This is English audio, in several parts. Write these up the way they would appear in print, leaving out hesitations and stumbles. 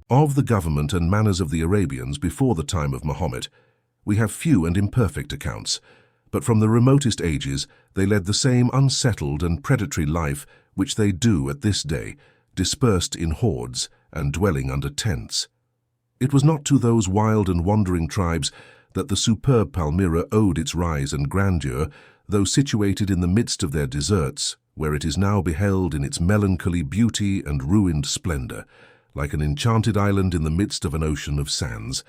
Of the government and manners of the Arabians before the time of Mahomet, we have few and imperfect accounts, but from the remotest ages they led the same unsettled and predatory life which they do at this day, dispersed in hordes and dwelling under tents. It was not to those wild and wandering tribes that the superb Palmyra owed its rise and grandeur, though situated in the midst of their deserts, where it is now beheld in its melancholy beauty and ruined splendor, like an enchanted island in the midst of an ocean of sands.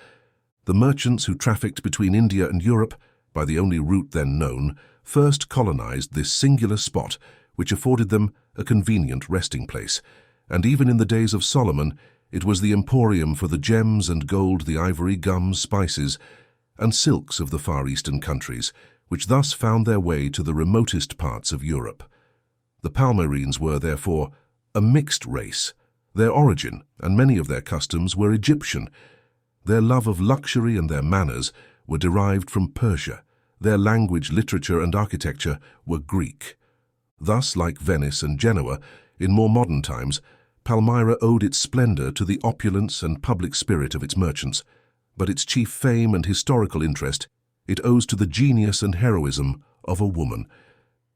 The merchants who trafficked between India and Europe, by the only route then known, first colonized this singular spot, which afforded them a convenient resting place, and even in the days of Solomon it was the emporium for the gems and gold, the ivory, gums, spices, and silks of the Far Eastern countries, which thus found their way to the remotest parts of Europe. The Palmyrines were, therefore, a mixed race. Their origin and many of their customs were Egyptian. Their love of luxury and their manners were derived from Persia. Their language, literature, and architecture were Greek. Thus, like Venice and Genoa, in more modern times, Palmyra owed its splendor to the opulence and public spirit of its merchants, but its chief fame and historical interest it owes to the genius and heroism of a woman.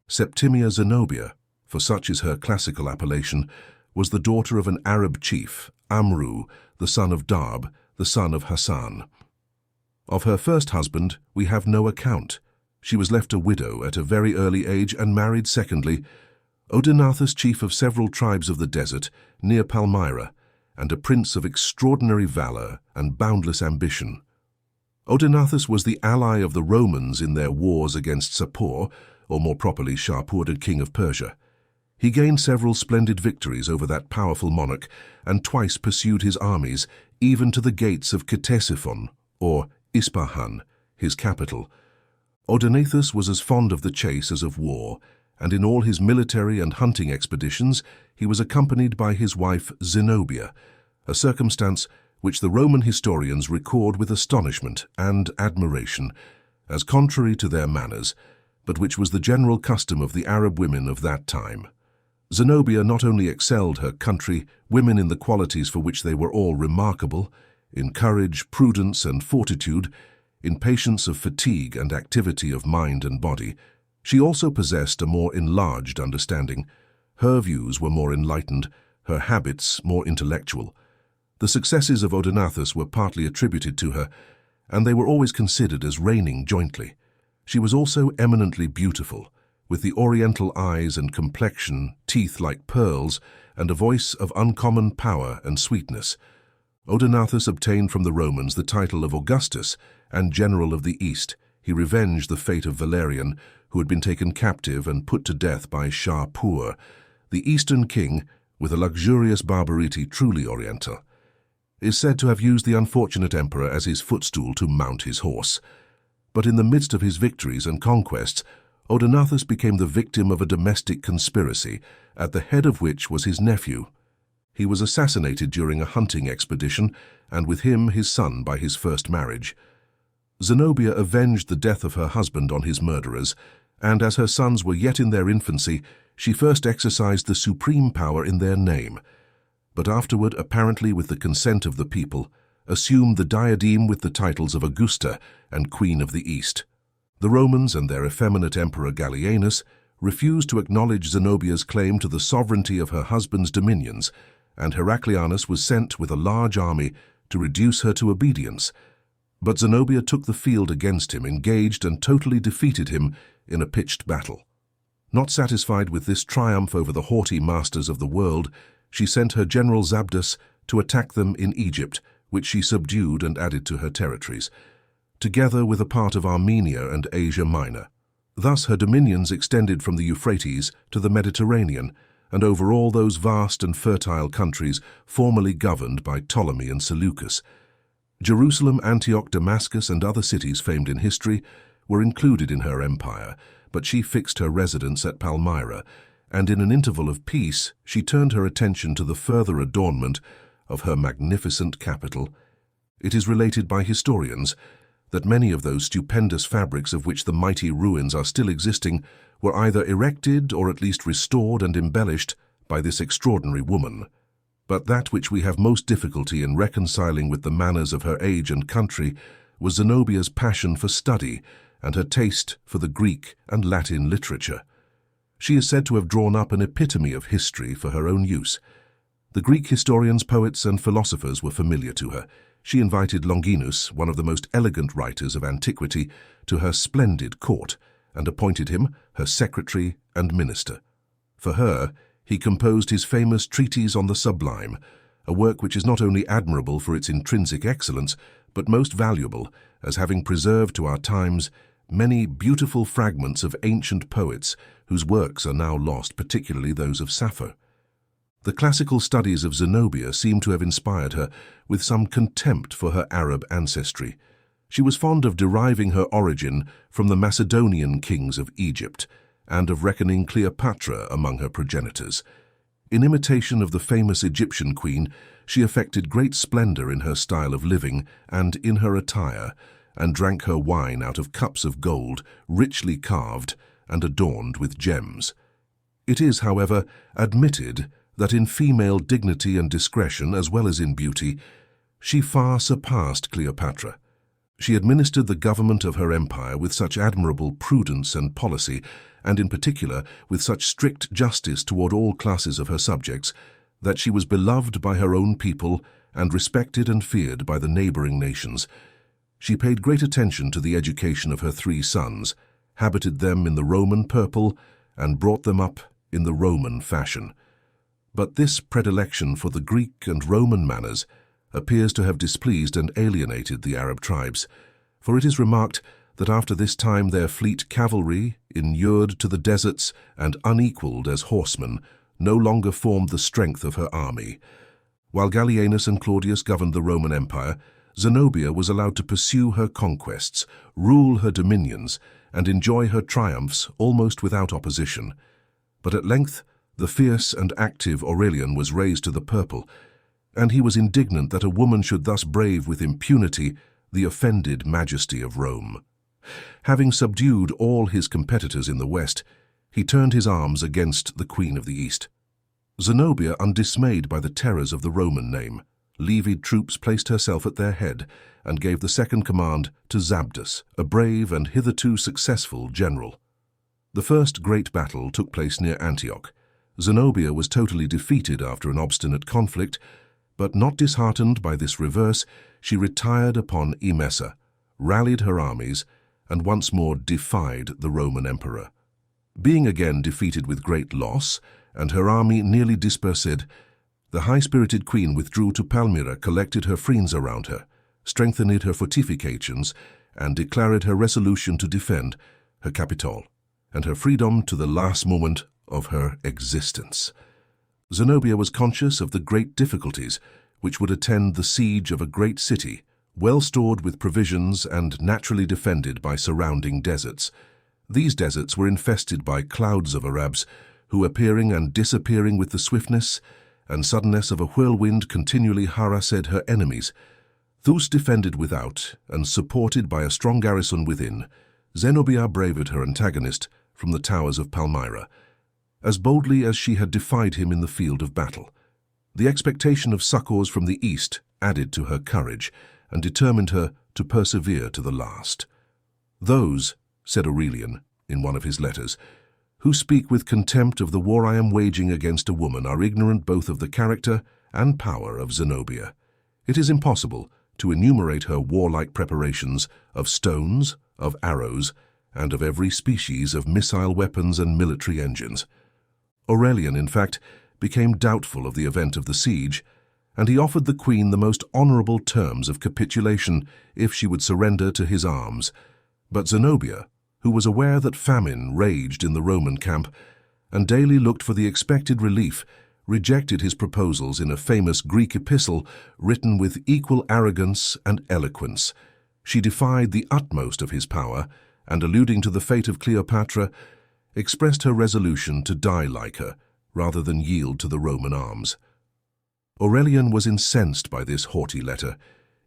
Septimia Zenobia, for such is her classical appellation, was the daughter of an Arab chief, Amru, the son of Darb, the son of Hassan. Of her first husband we have no account. She was left a widow at a very early age and married secondly, Odenathus, chief of several tribes of the desert near Palmyra, and a prince of extraordinary valor and boundless ambition. Odenathus was the ally of the Romans in their wars against Sapor, or more properly Shapur, king of Persia. He gained several splendid victories over that powerful monarch and twice pursued his armies even to the gates of Ctesiphon, or Ispahan, his capital. Odenathus was as fond of the chase as of war, and in all his military and hunting expeditions he was accompanied by his wife Zenobia, a circumstance which the Roman historians record with astonishment and admiration, as contrary to their manners, but which was the general custom of the Arab women of that time. Zenobia not only excelled her country women in the qualities for which they were all remarkable, in courage, prudence, and fortitude, in patience of fatigue and activity of mind and body, she also possessed a more enlarged understanding. Her views were more enlightened, her habits more intellectual. The successes of Odenathus were partly attributed to her, and they were always considered as reigning jointly. She was also eminently beautiful, with the oriental eyes and complexion, teeth like pearls, and a voice of uncommon power and sweetness. Odenathus obtained from the Romans the title of Augustus and General of the East. He revenged the fate of Valerian, who had been taken captive and put to death by Shapur, the Eastern king, with a luxurious barbarity truly oriental, is said to have used the unfortunate emperor as his footstool to mount his horse. But in the midst of his victories and conquests, Odenathus became the victim of a domestic conspiracy, at the head of which was his nephew. He was assassinated during a hunting expedition, and with him his son by his first marriage. Zenobia avenged the death of her husband on his murderers, and as her sons were yet in their infancy, she first exercised the supreme power in their name, but afterward, apparently with the consent of the people, assumed the diadem with the titles of Augusta and Queen of the East. The Romans and their effeminate emperor Gallienus refused to acknowledge Zenobia's claim to the sovereignty of her husband's dominions, and Heraclianus was sent with a large army to reduce her to obedience. But Zenobia took the field against him, engaged and totally defeated him in a pitched battle. Not satisfied with this triumph over the haughty masters of the world, she sent her general Zabdas to attack them in Egypt, which she subdued and added to her territories, together with a part of Armenia and Asia Minor. Thus her dominions extended from the Euphrates to the Mediterranean, and over all those vast and fertile countries formerly governed by Ptolemy and Seleucus. Jerusalem, Antioch, Damascus, and other cities famed in history were included in her empire, but she fixed her residence at Palmyra, and in an interval of peace she turned her attention to the further adornment of her magnificent capital. It is related by historians that many of those stupendous fabrics of which the mighty ruins are still existing were either erected or at least restored and embellished by this extraordinary woman. But that which we have most difficulty in reconciling with the manners of her age and country was Zenobia's passion for study and her taste for the Greek and Latin literature. She is said to have drawn up an epitome of history for her own use. The Greek historians, poets, and philosophers were familiar to her. She invited Longinus, one of the most elegant writers of antiquity, to her splendid court and appointed him her secretary and minister. For her, he composed his famous Treatise on the Sublime, a work which is not only admirable for its intrinsic excellence, but most valuable as having preserved to our times many beautiful fragments of ancient poets whose works are now lost, particularly those of Sappho. The classical studies of Zenobia seem to have inspired her with some contempt for her Arab ancestry. She was fond of deriving her origin from the Macedonian kings of Egypt and of reckoning Cleopatra among her progenitors. In imitation of the famous Egyptian queen, she affected great splendor in her style of living and in her attire, and drank her wine out of cups of gold, richly carved and adorned with gems. It is, however, admitted that in female dignity and discretion, as well as in beauty, she far surpassed Cleopatra. She administered the government of her empire with such admirable prudence and policy, and in particular with such strict justice toward all classes of her subjects, that she was beloved by her own people and respected and feared by the neighboring nations. She paid great attention to the education of her 3 sons, habited them in the Roman purple, and brought them up in the Roman fashion. But this predilection for the Greek and Roman manners appears to have displeased and alienated the Arab tribes, for it is remarked that after this time their fleet cavalry, inured to the deserts and unequalled as horsemen, no longer formed the strength of her army. While Gallienus and Claudius governed the Roman Empire, Zenobia was allowed to pursue her conquests, rule her dominions, and enjoy her triumphs almost without opposition. But at length the fierce and active Aurelian was raised to the purple, and he was indignant that a woman should thus brave with impunity the offended majesty of Rome. Having subdued all his competitors in the West, he turned his arms against the Queen of the East. Zenobia, undismayed by the terrors of the Roman name, levied troops, placed herself at their head, and gave the second command to Zabdas, a brave and hitherto successful general. The first great battle took place near Antioch. Zenobia was totally defeated after an obstinate conflict, but not disheartened by this reverse, she retired upon Emesa, rallied her armies, and once more defied the Roman emperor. Being again defeated with great loss, and her army nearly dispersed, the high-spirited queen withdrew to Palmyra, collected her friends around her, strengthened her fortifications, and declared her resolution to defend her capital and her freedom to the last moment of her existence. Zenobia was conscious of the great difficulties which would attend the siege of a great city, well stored with provisions and naturally defended by surrounding deserts. These deserts were infested by clouds of Arabs, who, appearing and disappearing with the swiftness and suddenness of a whirlwind, continually harassed her enemies. Thus defended without and supported by a strong garrison within, Zenobia braved her antagonist from the towers of Palmyra, as boldly as she had defied him in the field of battle. The expectation of succors from the east added to her courage and determined her to persevere to the last. "Those," said Aurelian in one of his letters, "who speak with contempt of the war I am waging against a woman are ignorant both of the character and power of Zenobia. It is impossible to enumerate her warlike preparations of stones, of arrows, and of every species of missile weapons and military engines." Aurelian, in fact, became doubtful of the event of the siege, and he offered the queen the most honorable terms of capitulation if she would surrender to his arms. But Zenobia, who was aware that famine raged in the Roman camp and daily looked for the expected relief, rejected his proposals in a famous Greek epistle written with equal arrogance and eloquence. She defied the utmost of his power, and alluding to the fate of Cleopatra, expressed her resolution to die like her, rather than yield to the Roman arms. Aurelian was incensed by this haughty letter,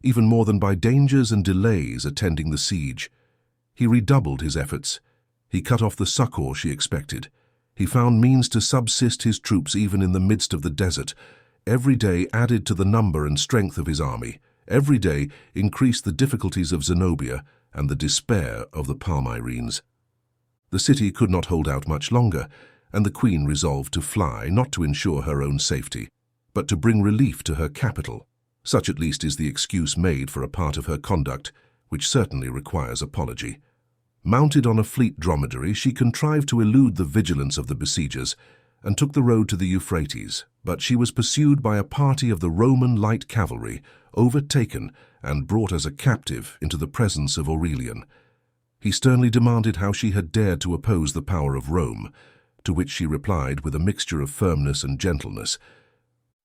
even more than by dangers and delays attending the siege. He redoubled his efforts. He cut off the succor she expected. He found means to subsist his troops even in the midst of the desert, every day added to the number and strength of his army. Every day increased the difficulties of Zenobia and the despair of the Palmyrines. The city could not hold out much longer, and the queen resolved to fly, not to ensure her own safety, but to bring relief to her capital. Such at least is the excuse made for a part of her conduct, which certainly requires apology. Mounted on a fleet dromedary, she contrived to elude the vigilance of the besiegers and took the road to the Euphrates, but she was pursued by a party of the Roman light cavalry, overtaken and brought as a captive into the presence of Aurelian. He sternly demanded how she had dared to oppose the power of Rome, to which she replied with a mixture of firmness and gentleness,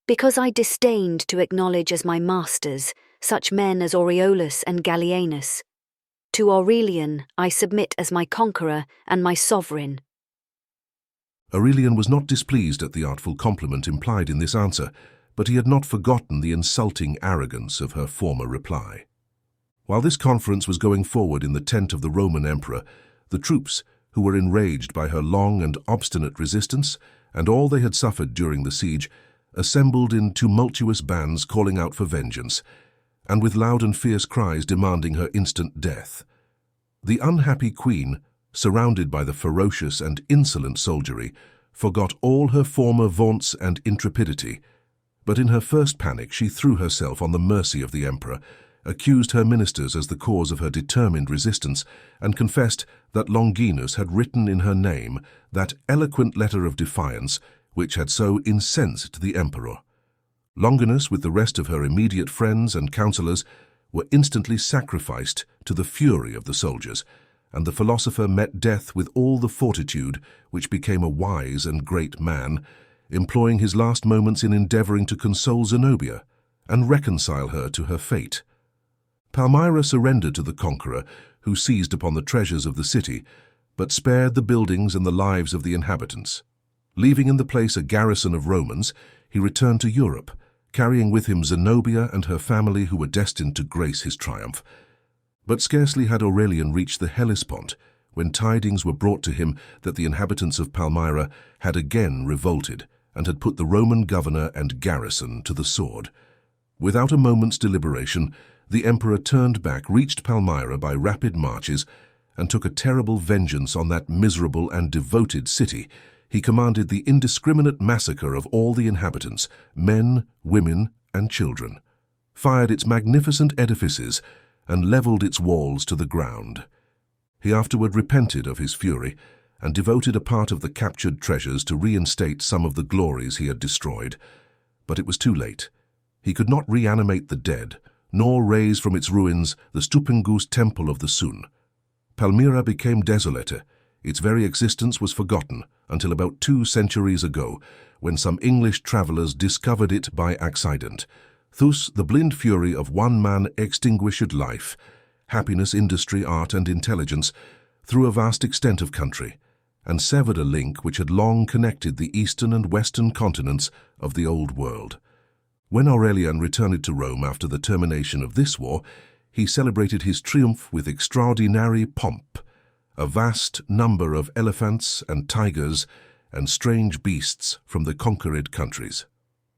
"Because I disdained to acknowledge as my masters such men as Aureolus and Gallienus. To Aurelian I submit as my conqueror and my sovereign." Aurelian was not displeased at the artful compliment implied in this answer, but he had not forgotten the insulting arrogance of her former reply. While this conference was going forward in the tent of the Roman emperor, the troops, who were enraged by her long and obstinate resistance and all they had suffered during the siege, assembled in tumultuous bands calling out for vengeance, and with loud and fierce cries demanding her instant death. The unhappy queen, surrounded by the ferocious and insolent soldiery, forgot all her former vaunts and intrepidity, but in her first panic she threw herself on the mercy of the emperor, accused her ministers as the cause of her determined resistance, and confessed that Longinus had written in her name that eloquent letter of defiance which had so incensed the emperor. Longinus, with the rest of her immediate friends and counselors, were instantly sacrificed to the fury of the soldiers, and the philosopher met death with all the fortitude which became a wise and great man, employing his last moments in endeavoring to console Zenobia and reconcile her to her fate. Palmyra surrendered to the conqueror, who seized upon the treasures of the city, but spared the buildings and the lives of the inhabitants. Leaving in the place a garrison of Romans, he returned to Europe, carrying with him Zenobia and her family who were destined to grace his triumph. But scarcely had Aurelian reached the Hellespont when tidings were brought to him that the inhabitants of Palmyra had again revolted and had put the Roman governor and garrison to the sword. Without a moment's deliberation, the emperor turned back, reached Palmyra by rapid marches, and took a terrible vengeance on that miserable and devoted city. He commanded the indiscriminate massacre of all the inhabitants, men, women, and children, fired its magnificent edifices, and leveled its walls to the ground. He afterward repented of his fury and devoted a part of the captured treasures to reinstate some of the glories he had destroyed. But it was too late. He could not reanimate the dead, nor raise from its ruins the stupendous temple of the Sun. Palmyra became desolate. Its very existence was forgotten until about 2 centuries ago, when some English travellers discovered it by accident. Thus the blind fury of one man extinguished life, happiness, industry, art, and intelligence, through a vast extent of country, and severed a link which had long connected the eastern and western continents of the Old World. When Aurelian returned to Rome after the termination of this war, he celebrated his triumph with extraordinary pomp. A vast number of elephants and tigers and strange beasts from the conquered countries,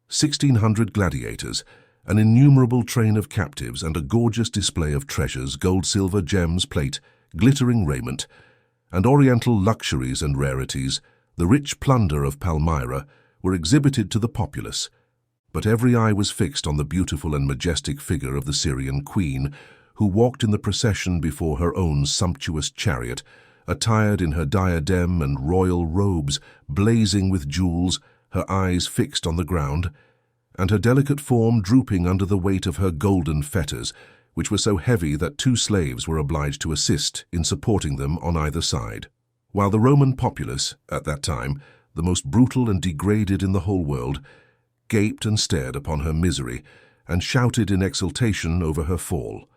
1,600 gladiators, an innumerable train of captives, and a gorgeous display of treasures, gold, silver, gems, plate, glittering raiment, and oriental luxuries and rarities, the rich plunder of Palmyra, were exhibited to the populace. But every eye was fixed on the beautiful and majestic figure of the Syrian queen, who walked in the procession before her own sumptuous chariot, attired in her diadem and royal robes, blazing with jewels, her eyes fixed on the ground, and her delicate form drooping under the weight of her golden fetters, which were so heavy that 2 slaves were obliged to assist in supporting them on either side. While the Roman populace, at that time, the most brutal and degraded in the whole world, gaped and stared upon her misery, and shouted in exultation over her fall.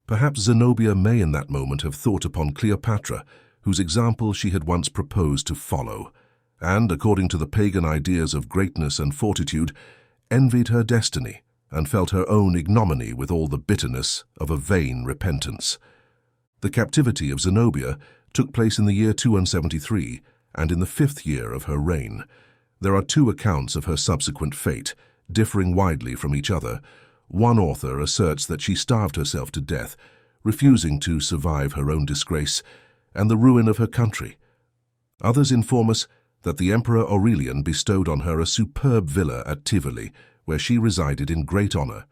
Perhaps Zenobia may in that moment have thought upon Cleopatra, whose example she had once proposed to follow, and, according to the pagan ideas of greatness and fortitude, envied her destiny and felt her own ignominy with all the bitterness of a vain repentance. The captivity of Zenobia took place in the year 273, and in the 5th year of her reign. There are 2 accounts of her subsequent fate, differing widely from each other. One author asserts that she starved herself to death, refusing to survive her own disgrace and the ruin of her country. Others inform us that the Emperor Aurelian bestowed on her a superb villa at Tivoli, where she resided in great honor,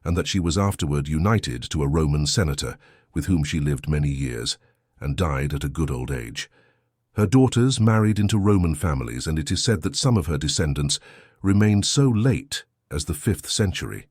and that she was afterward united to a Roman senator, with whom she lived many years, and died at a good old age. Her daughters married into Roman families, and it is said that some of her descendants remained so late as the 5th century.